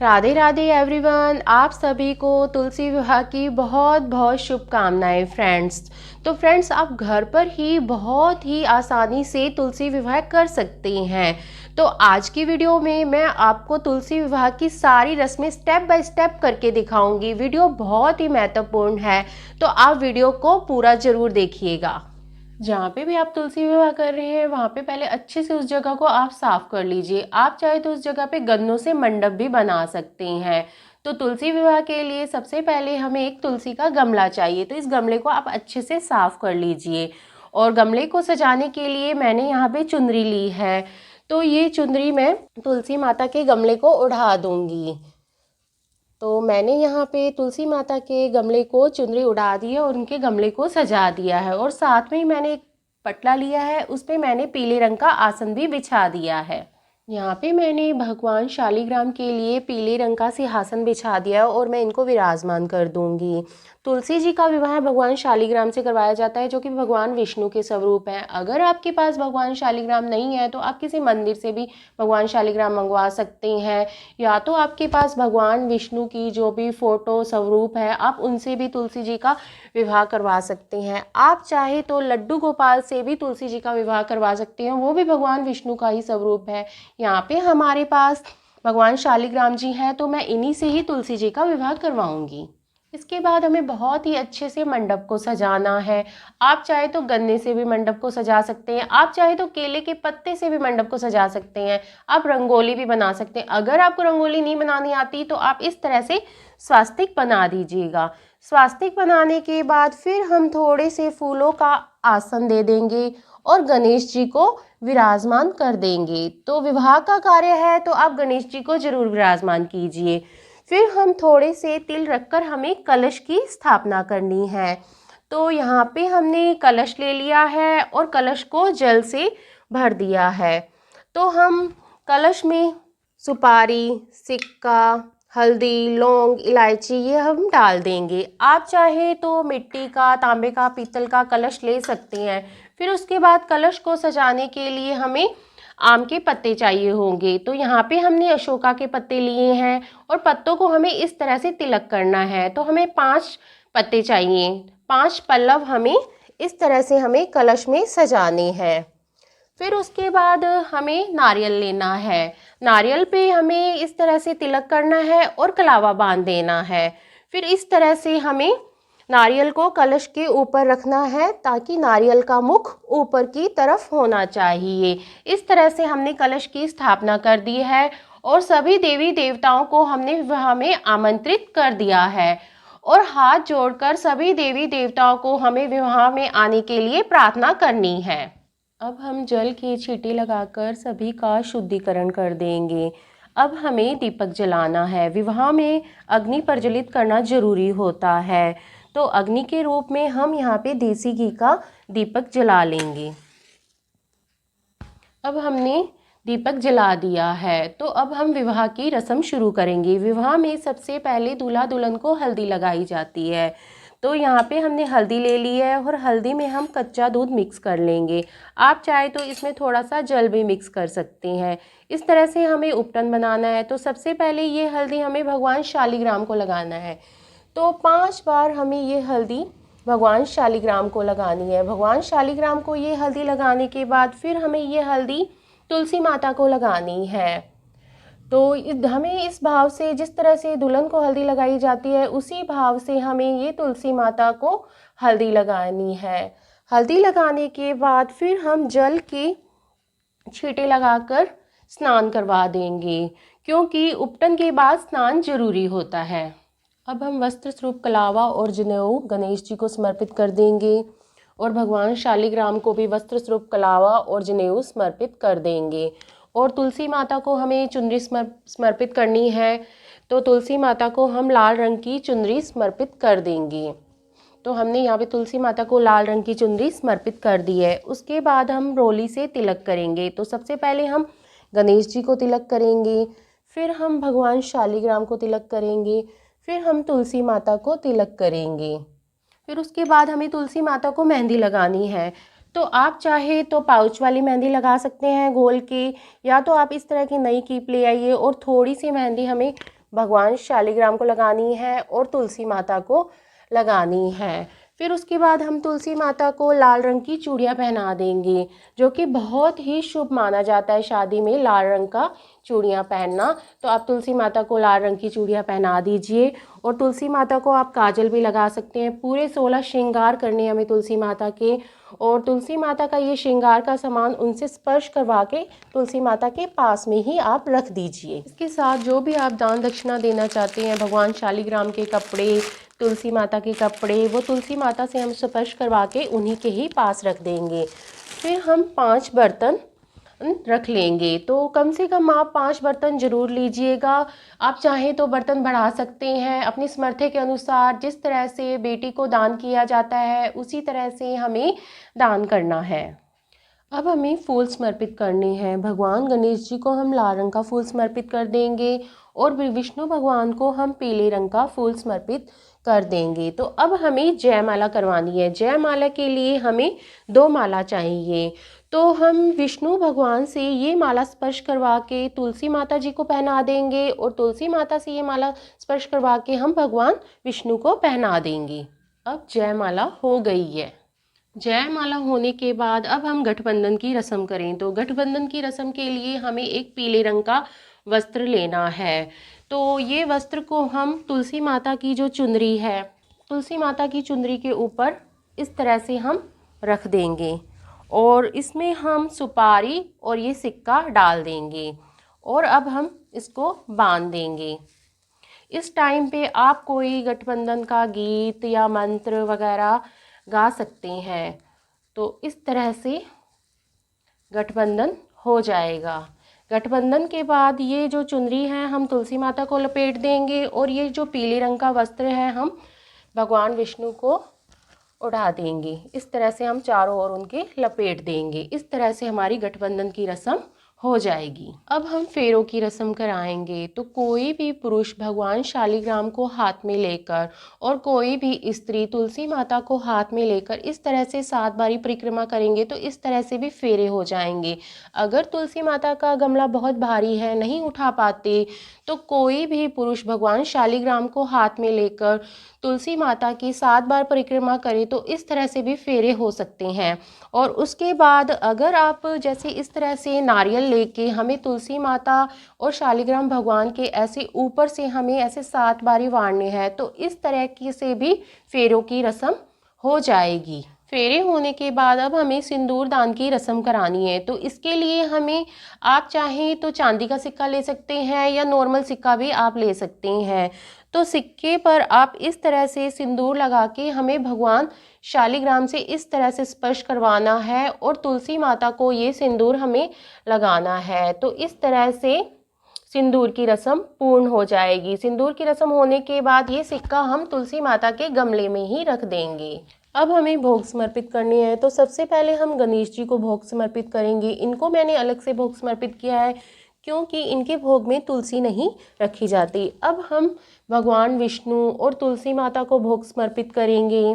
Radhe Radhe everyone, आप सभी को तुलसी विवाह की बहुत बहुत शुभकामनाएं फ्रेंड्स। तो फ्रेंड्स, आप घर पर ही बहुत ही आसानी से तुलसी विवाह कर सकते हैं। तो आज की वीडियो में मैं आपको तुलसी विवाह की सारी रस्में स्टेप बाय स्टेप करके दिखाऊंगी। वीडियो बहुत ही महत्वपूर्ण है, तो आप वीडियो को पूरा जरूर देखिएगा। जहाँ पे भी आप तुलसी विवाह कर रहे हैं वहाँ पे पहले अच्छे से उस जगह को आप साफ कर लीजिए। आप चाहे तो उस जगह पे गन्नों से मंडप भी बना सकते हैं। तो तुलसी विवाह के लिए सबसे पहले हमें एक तुलसी का गमला चाहिए, तो इस गमले को आप अच्छे से साफ कर लीजिए। और गमले को सजाने के लिए मैंने यहाँ पे चुनरी ली है, तो ये चुनरी मैं तुलसी माता के गमले को उड़ा दूंगी। तो मैंने यहाँ पे तुलसी माता के गमले को चुनरी उड़ा दी है और उनके गमले को सजा दिया है। और साथ में ही मैंने एक पटला लिया है, उस पे मैंने पीले रंग का आसन भी बिछा दिया है। यहाँ पे मैंने भगवान शालिग्राम के लिए पीले रंग का सिंहासन बिछा दिया और मैं इनको विराजमान कर दूंगी। तुलसी जी का विवाह भगवान शालिग्राम से करवाया जाता है, जो कि भगवान विष्णु के स्वरूप हैं। अगर आपके पास भगवान शालिग्राम नहीं है तो आप किसी मंदिर से भी भगवान शालिग्राम मंगवा सकते हैं, या तो आपके पास भगवान विष्णु की जो भी फोटो स्वरूप है आप उनसे भी तुलसी जी का विवाह करवा सकते हैं। आप चाहे तो लड्डू गोपाल से भी तुलसी जी का विवाह करवा सकते हैं, वो भी भगवान विष्णु का ही स्वरूप है। यहाँ पे हमारे पास भगवान शालिग्राम जी हैं, तो मैं इन्हीं से ही तुलसी जी का विवाह करवाऊंगी। इसके बाद हमें बहुत ही अच्छे से मंडप को सजाना है। आप चाहे तो गन्ने से भी मंडप को सजा सकते हैं, आप चाहे तो केले के पत्ते से भी मंडप को सजा सकते हैं, आप रंगोली भी बना सकते हैं। अगर आपको रंगोली नहीं बनानी आती तो आप इस तरह से स्वास्तिक बना दीजिएगा। स्वास्तिक बनाने के बाद फिर हम थोड़े से फूलों का आसन दे देंगे और गणेश जी को विराजमान कर देंगे। तो विवाह का कार्य है तो आप गणेश जी को जरूर विराजमान कीजिए। फिर हम थोड़े से तिल रखकर हमें कलश की स्थापना करनी है। तो यहाँ पे हमने कलश ले लिया है और कलश को जल से भर दिया है। तो हम कलश में सुपारी, सिक्का, हल्दी, लौंग, इलायची ये हम डाल देंगे। आप चाहे तो मिट्टी का, तांबे का, पीतल का कलश ले सकते हैं। फिर उसके बाद कलश को सजाने के लिए हमें आम के पत्ते चाहिए होंगे। तो यहाँ पे हमने अशोका के पत्ते लिए हैं और पत्तों को हमें इस तरह से तिलक करना है। तो हमें 5 पत्ते चाहिए, 5 पल्लव हमें इस तरह से हमें कलश में सजाने हैं। फिर उसके बाद हमें नारियल लेना है। नारियल पे हमें इस तरह से तिलक करना है और कलावा बांध देना है। फिर इस तरह से हमें नारियल को कलश के ऊपर रखना है ताकि नारियल का मुख ऊपर की तरफ होना चाहिए। इस तरह से हमने कलश की स्थापना कर दी है और सभी देवी देवताओं को हमने विवाह में आमंत्रित कर दिया है। और हाथ जोड़कर सभी देवी देवताओं को हमें विवाह में आने के लिए प्रार्थना करनी है। अब हम जल की छींटे लगाकर सभी का शुद्धिकरण कर देंगे। अब हमें दीपक जलाना है। विवाह में अग्नि प्रज्वलित करना जरूरी होता है, तो अग्नि के रूप में हम यहाँ पे देसी घी का दीपक जला लेंगे। अब हमने दीपक जला दिया है, तो अब हम विवाह की रस्म शुरू करेंगे। विवाह में सबसे पहले दूल्हा दुल्हन को हल्दी लगाई जाती है। तो यहाँ पे हमने हल्दी ले ली है और हल्दी में हम कच्चा दूध मिक्स कर लेंगे। आप चाहे तो इसमें थोड़ा सा जल भी मिक्स कर सकते हैं। इस तरह से हमें उपटन बनाना है। तो सबसे पहले ये हल्दी हमें भगवान शालिग्राम को लगाना है। तो 5 बार हमें ये हल्दी भगवान शालिग्राम को लगानी है। भगवान शालिग्राम को ये हल्दी लगाने के बाद फिर हमें ये हल्दी तुलसी माता को लगानी है। तो हमें इस भाव से, जिस तरह से दुल्हन को हल्दी लगाई जाती है उसी भाव से हमें ये तुलसी माता को हल्दी लगानी है। हल्दी लगाने के बाद फिर हम जल के छींटे लगाकर स्नान करवा देंगे, क्योंकि उपटन के बाद स्नान जरूरी होता है। अब हम वस्त्र स्वरूप कलावा और जनेऊ गणेश जी को समर्पित कर देंगे और भगवान शालिग्राम को भी वस्त्र स्वरूप कलावा और जनेऊ समर्पित कर देंगे। और तुलसी माता को हमें चुनरी समर्पित करनी है। तो तुलसी माता को हम लाल रंग की चुनरी समर्पित कर देंगे। तो हमने यहाँ पे तुलसी माता को लाल रंग की चुनरी समर्पित कर दी है। उसके बाद हम रोली से तिलक करेंगे। तो सबसे पहले हम गणेश जी को तिलक करेंगे, फिर हम भगवान शालिग्राम को तिलक करेंगे, फिर हम तुलसी माता को तिलक करेंगे। फिर उसके बाद हमें तुलसी माता को मेहंदी लगानी है। तो आप चाहे तो पाउच वाली मेहंदी लगा सकते हैं गोल की, या तो आप इस तरह की नई कीप ले आइए और थोड़ी सी मेहंदी हमें भगवान शालिग्राम को लगानी है और तुलसी माता को लगानी है। फिर उसके बाद हम तुलसी माता को लाल रंग की चूड़ियाँ पहना देंगे, जो कि बहुत ही शुभ माना जाता है शादी में लाल रंग का चूड़ियाँ पहनना। तो आप तुलसी माता को लाल रंग की चूड़ियाँ पहना दीजिए। और तुलसी माता को आप काजल भी लगा सकते हैं। पूरे 16 श्रृंगार करने हमें तुलसी माता के, और तुलसी माता का ये श्रृंगार का सामान उनसे स्पर्श करवा के तुलसी माता के पास में ही आप रख दीजिए। इसके साथ जो भी आप दान दक्षिणा देना चाहते हैं, भगवान शालिग्राम के कपड़े, तुलसी माता के कपड़े, वो तुलसी माता से हम स्पर्श करवा के उन्हीं के ही पास रख देंगे। फिर हम 5 बर्तन रख लेंगे। तो कम से कम आप 5 बर्तन ज़रूर लीजिएगा। आप चाहें तो बर्तन बढ़ा सकते हैं अपनी सामर्थ्य के अनुसार। जिस तरह से बेटी को दान किया जाता है उसी तरह से हमें दान करना है। अब हमें फूल समर्पित करने हैं। भगवान गणेश जी को हम लाल रंग का फूल समर्पित कर देंगे और विष्णु भगवान को हम पीले रंग का फूल समर्पित कर देंगे। तो अब हमें जयमाला करवानी है। जयमाला के लिए हमें 2 माला चाहिए। तो हम विष्णु भगवान से ये माला स्पर्श करवा के तुलसी माता जी को पहना देंगे और तुलसी माता से ये माला स्पर्श करवा के हम भगवान विष्णु को पहना देंगे। अब जयमाला हो गई है। जयमाला होने के बाद अब हम गठबंधन की रस्म करें। तो गठबंधन की रस्म के लिए हमें एक पीले रंग का वस्त्र लेना है। तो ये वस्त्र को हम तुलसी माता की जो चुनरी है, तुलसी माता की चुनरी के ऊपर इस तरह से हम रख देंगे और इसमें हम सुपारी और ये सिक्का डाल देंगे और अब हम इसको बांध देंगे। इस टाइम पे आप कोई गठबंधन का गीत या मंत्र वगैरह गा सकते हैं। तो इस तरह से गठबंधन हो जाएगा। गठबंधन के बाद ये जो चुनरी है हम तुलसी माता को लपेट देंगे और ये जो पीले रंग का वस्त्र है हम भगवान विष्णु को उड़ा देंगे। इस तरह से हम चारों ओर उनके लपेट देंगे। इस तरह से हमारी गठबंधन की रस्म हो जाएगी। अब हम फेरों की रस्म कराएंगे। तो कोई भी पुरुष भगवान शालिग्राम को हाथ में लेकर और कोई भी स्त्री तुलसी माता को हाथ में लेकर इस तरह से 7 बारी परिक्रमा करेंगे तो इस तरह से भी फेरे हो जाएंगे। अगर तुलसी माता का गमला बहुत भारी है, नहीं उठा पाते, तो कोई भी पुरुष भगवान शालिग्राम को हाथ में लेकर तुलसी माता की 7 बार परिक्रमा करे तो इस तरह से भी फेरे हो सकते हैं। और उसके बाद अगर आप जैसे इस तरह से नारियल लेके हमें तुलसी माता और शालिग्राम भगवान के ऐसे ऊपर से हमें ऐसे 7 बारी वारने हैं तो इस तरह की से भी फेरों की रस्म हो जाएगी। फेरे होने के बाद अब हमें सिंदूर दान की रस्म करानी है। तो इसके लिए हमें, आप चाहें तो चांदी का सिक्का ले सकते हैं या नॉर्मल सिक्का भी आप ले सकते हैं। तो सिक्के पर आप इस तरह से सिंदूर लगा के हमें भगवान शालिग्राम से इस तरह से स्पर्श करवाना है और तुलसी माता को ये सिंदूर हमें लगाना है। तो इस तरह से सिंदूर की रस्म पूर्ण हो जाएगी। सिंदूर की रस्म होने के बाद ये सिक्का हम तुलसी माता के गमले में ही रख देंगे। अब हमें भोग समर्पित करनी है। तो सबसे पहले हम गणेश जी को भोग समर्पित करेंगे। इनको मैंने अलग से भोग समर्पित किया है क्योंकि इनके भोग में तुलसी नहीं रखी जाती। अब हम भगवान विष्णु और तुलसी माता को भोग समर्पित करेंगे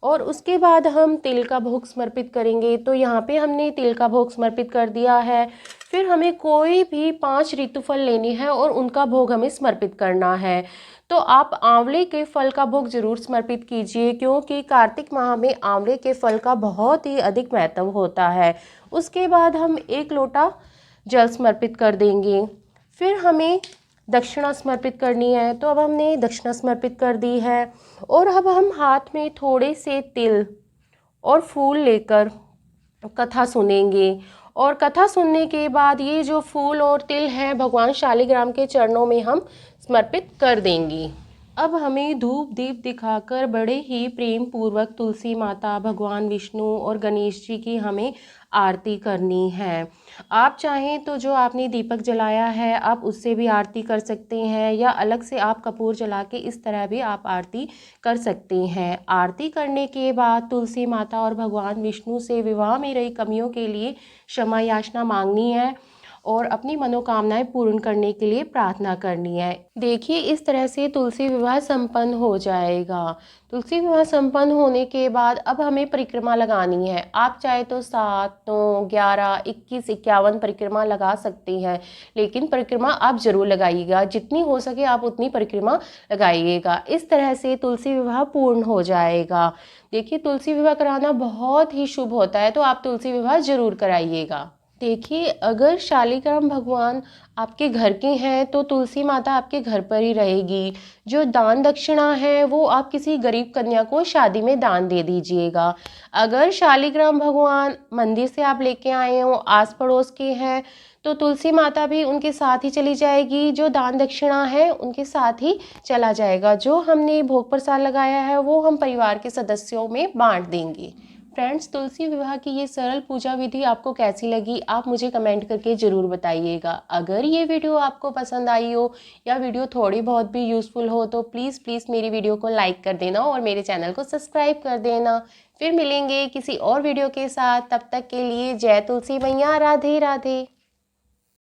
और उसके बाद हम तिल का भोग समर्पित करेंगे। तो यहाँ पे हमने तिल का भोग समर्पित कर दिया है। फिर हमें कोई भी 5 ऋतुफल लेने हैं और उनका भोग हमें समर्पित करना है। तो आप आंवले के फल का भोग जरूर समर्पित कीजिए क्योंकि कार्तिक माह में आंवले के फल का बहुत ही अधिक महत्व होता है। उसके बाद हम 1 लोटा जल समर्पित कर देंगे। फिर हमें दक्षिणा समर्पित करनी है। तो अब हमने दक्षिणा समर्पित कर दी है और अब हम हाथ में थोड़े से तिल और फूल लेकर कथा सुनेंगे और कथा सुनने के बाद ये जो फूल और तिल हैं भगवान शालिग्राम के चरणों में हम समर्पित कर देंगे। अब हमें धूप दीप दिखाकर बड़े ही प्रेम पूर्वक तुलसी माता, भगवान विष्णु और गणेश जी की हमें आरती करनी है। आप चाहें तो जो आपने दीपक जलाया है आप उससे भी आरती कर सकते हैं या अलग से आप कपूर जला के इस तरह भी आप आरती कर सकते हैं। आरती करने के बाद तुलसी माता और भगवान विष्णु से विवाह में रही कमियों के लिए क्षमा याचना मांगनी है और अपनी मनोकामनाएं पूर्ण करने के लिए प्रार्थना करनी है। देखिए, इस तरह से तुलसी विवाह संपन्न हो जाएगा। तुलसी विवाह संपन्न होने के बाद अब हमें परिक्रमा लगानी है। आप चाहे तो 7, 9, 11, 21, 51 परिक्रमा लगा सकती हैं, लेकिन परिक्रमा आप जरूर लगाइएगा। जितनी हो सके आप उतनी परिक्रमा लगाइएगा। इस तरह से तुलसी विवाह पूर्ण हो जाएगा। देखिए, तुलसी विवाह कराना बहुत ही शुभ होता है, तो आप तुलसी विवाह जरूर कराइएगा। देखिए, अगर शालिग्राम भगवान आपके घर के हैं तो तुलसी माता आपके घर पर ही रहेगी। जो दान दक्षिणा है वो आप किसी गरीब कन्या को शादी में दान दे दीजिएगा। अगर शालिग्राम भगवान मंदिर से आप लेके आए हो, आस पड़ोस के हैं, तो तुलसी माता भी उनके साथ ही चली जाएगी। जो दान दक्षिणा है उनके साथ ही चला जाएगा। जो हमने भोग प्रसाद लगाया है वो हम परिवार के सदस्यों में बांट देंगे। फ्रेंड्स, तुलसी विवाह की ये सरल पूजा विधि आपको कैसी लगी, आप मुझे कमेंट करके ज़रूर बताइएगा। अगर ये वीडियो आपको पसंद आई हो या वीडियो थोड़ी बहुत भी यूज़फुल हो तो प्लीज़ मेरी वीडियो को लाइक कर देना और मेरे चैनल को सब्सक्राइब कर देना। फिर मिलेंगे किसी और वीडियो के साथ। तब तक के लिए जय तुलसी मैया, राधे राधे।